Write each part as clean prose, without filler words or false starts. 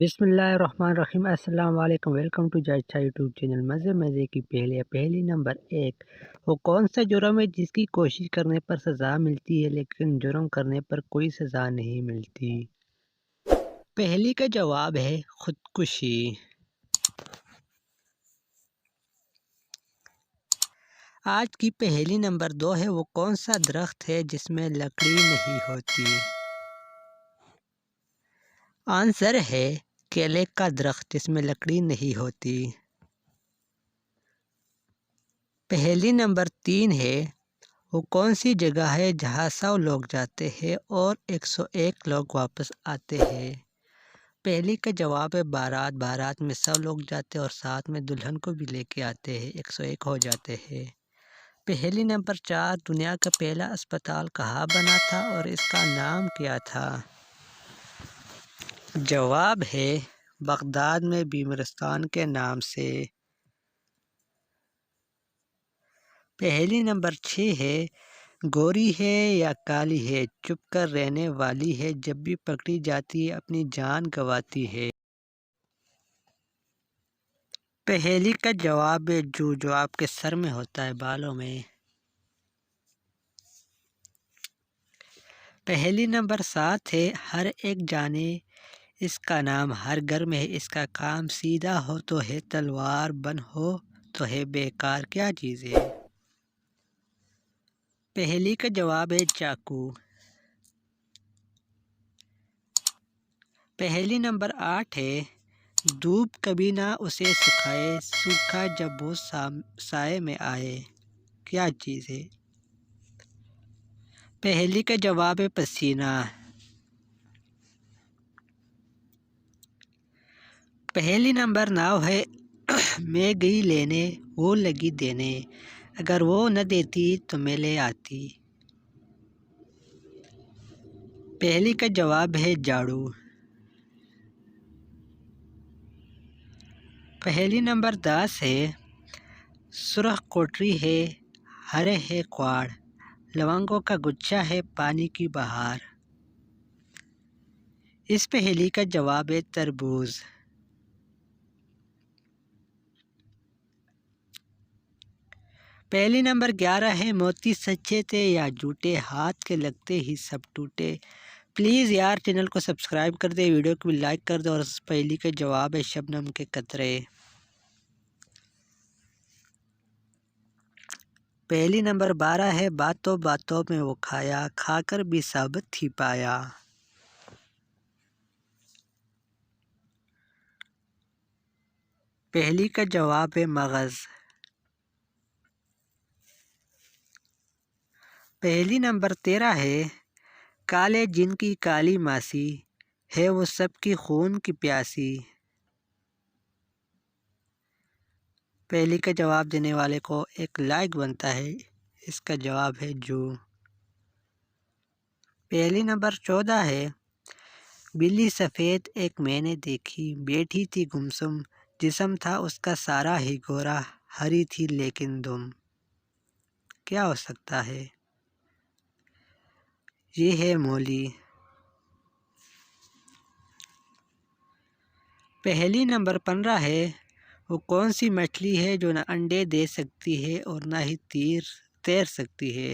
بسم اللہ الرحمن الرحیم۔ السلام علیکم، ویلکم ٹو جائچا یوٹیوب چینل۔ مزے کی پہلی نمبر 1، وہ کون سا جرم ہے جس کی کوشش کرنے پر سزا ملتی ہے لیکن جرم کرنے پر کوئی سزا نہیں ملتی؟ پہلی کا جواب ہے خودکشی۔ آج کی پہلی نمبر 2 ہے، وہ کون سا درخت ہے جس میں لکڑی نہیں ہوتی؟ آنسر ہے کیلے کا درخت جس میں لکڑی نہیں ہوتی۔ پہلی نمبر 3 ہے، وہ کون سی جگہ ہے جہاں 100 لوگ جاتے ہیں اور 101 لوگ واپس آتے ہیں؟ پہلی کا جواب ہے بارات۔ بارات میں 100 لوگ جاتے اور ساتھ میں دلہن کو بھی لے کے آتے ہیں، 101 ہو جاتے ہیں۔ پہلی نمبر 4، دنیا کا پہلا اسپتال کہاں بنا تھا اور اس کا نام کیا تھا؟ جواب ہے بغداد میں بیمارستان کے نام سے۔ پہلی نمبر 6 ہے، گوری ہے یا کالی ہے، چھپ کر رہنے والی ہے، جب بھی پکڑی جاتی ہے اپنی جان گنواتی ہے۔ پہلی کا جواب ہے جو آپ کے سر میں ہوتا ہے، بالوں میں۔ پہلی نمبر 7 ہے، ہر ایک جانے اس کا نام، ہر گھر میں ہے اس کا کام، سیدھا ہو تو ہے تلوار، بن ہو تو ہے بیکار، کیا چیز ہے؟ پہلی کا جواب ہے چاقو۔ پہلی نمبر 8 ہے، دھوپ کبھی نہ اسے سکھائے، سوکھا جب وہ سائے میں آئے، کیا چیز ہے؟ پہلی کا جواب ہے پسینہ۔ پہلی نمبر 9 ہے، میں گئی لینے وہ لگی دینے، اگر وہ نہ دیتی تو میں لے آتی۔ پہلی کا جواب ہے جھاڑو۔ پہلی نمبر 10 ہے، سرخ کوٹری ہے، ہرے ہے کواڑ، لونگوں کا گچھا ہے، پانی کی بہار۔ اس پہلی کا جواب ہے تربوز۔ پہلی نمبر 11 ہے، موتی سچے تھے یا جھوٹے، ہاتھ کے لگتے ہی سب ٹوٹے۔ پلیز یار چینل کو سبسکرائب کر دے، ویڈیو کو بھی لائک کر دے، اور اس پہلی کا جواب ہے شبنم کے قطرے۔ پہلی نمبر 12 ہے، باتوں باتوں میں وہ کھایا، کھا کر بھی ثابت ہی پایا۔ پہلی کا جواب ہے مغز۔ پہلی نمبر 13 ہے، کالے جن کی کالی ماسی، ہے وہ سب کی خون کی پیاسی۔ پہلی کا جواب دینے والے کو ایک لائک بنتا ہے، اس کا جواب ہے جو۔ پہلی نمبر 14 ہے، بلی سفید ایک میں نے دیکھی، بیٹھی تھی گمسم، جسم تھا اس کا سارا ہی گورا، ہری تھی لیکن دم، کیا ہو سکتا ہے؟ یہ ہے مولی۔ پہلی نمبر 15 ہے، وہ کون سی مچھلی ہے جو نہ انڈے دے سکتی ہے اور نہ ہی تیر سکتی ہے؟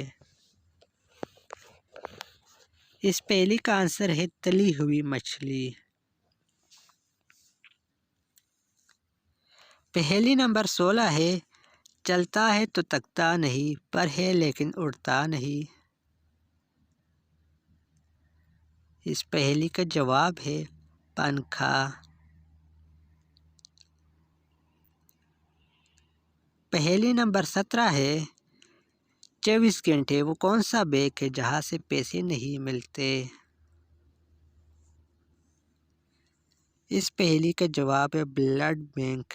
اس پہلی کا آنسر ہے تلی ہوئی مچھلی۔ پہلی نمبر 16 ہے، چلتا ہے تو تکتا نہیں، پر ہے لیکن اڑتا نہیں۔ اس پہلی کا جواب ہے پنکھا۔ پہلی نمبر 17 ہے، 24 گھنٹے وہ کون سا بینک ہے جہاں سے پیسے نہیں ملتے؟ اس پہلی کا جواب ہے بلڈ بینک۔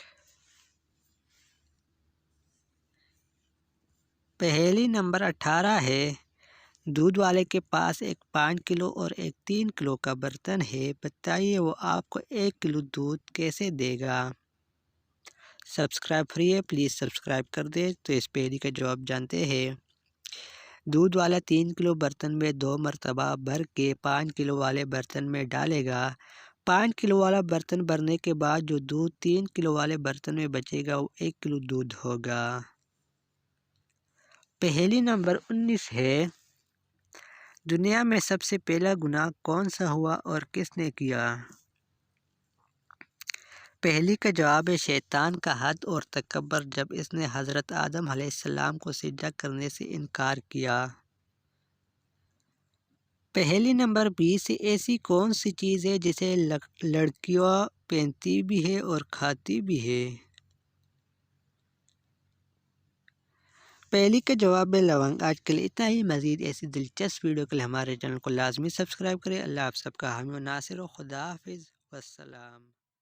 پہلی نمبر 18 ہے، دودھ والے کے پاس ایک 5 کلو اور ایک 3 کلو کا برتن ہے، بتائیے وہ آپ کو 1 کلو دودھ کیسے دے گا؟ سبسکرائب فری ہے، پلیز سبسکرائب کر دے۔ تو اس پہلی کا جواب جانتے ہیں، دودھ والا 3 کلو برتن میں 2 مرتبہ بھر کے 5 کلو والے برتن میں ڈالے گا، 5 کلو والا برتن بھرنے کے بعد جو دودھ 3 کلو والے برتن میں بچے گا وہ 1 کلو دودھ ہوگا۔ پہیلی نمبر 19 ہے، دنیا میں سب سے پہلا گناہ کون سا ہوا اور کس نے کیا؟ پہلی کا جواب ہے شیطان کا حد اور تکبر، جب اس نے حضرت آدم علیہ السلام کو سجدہ کرنے سے انکار کیا۔ پہلی نمبر 20 ہے، ایسی کون سی چیز ہے جسے لڑکیاں پہنتی بھی ہے اور کھاتی بھی ہے؟ پہلی کا جواب ہے لونگ۔ آج کے لیے اتنا ہی، مزید ایسی دلچسپ ویڈیو کے لیے ہمارے چینل کو لازمی سبسکرائب کریں۔ اللہ آپ سب کا حامی و ناصر ہو۔ خدا حافظ والسلام۔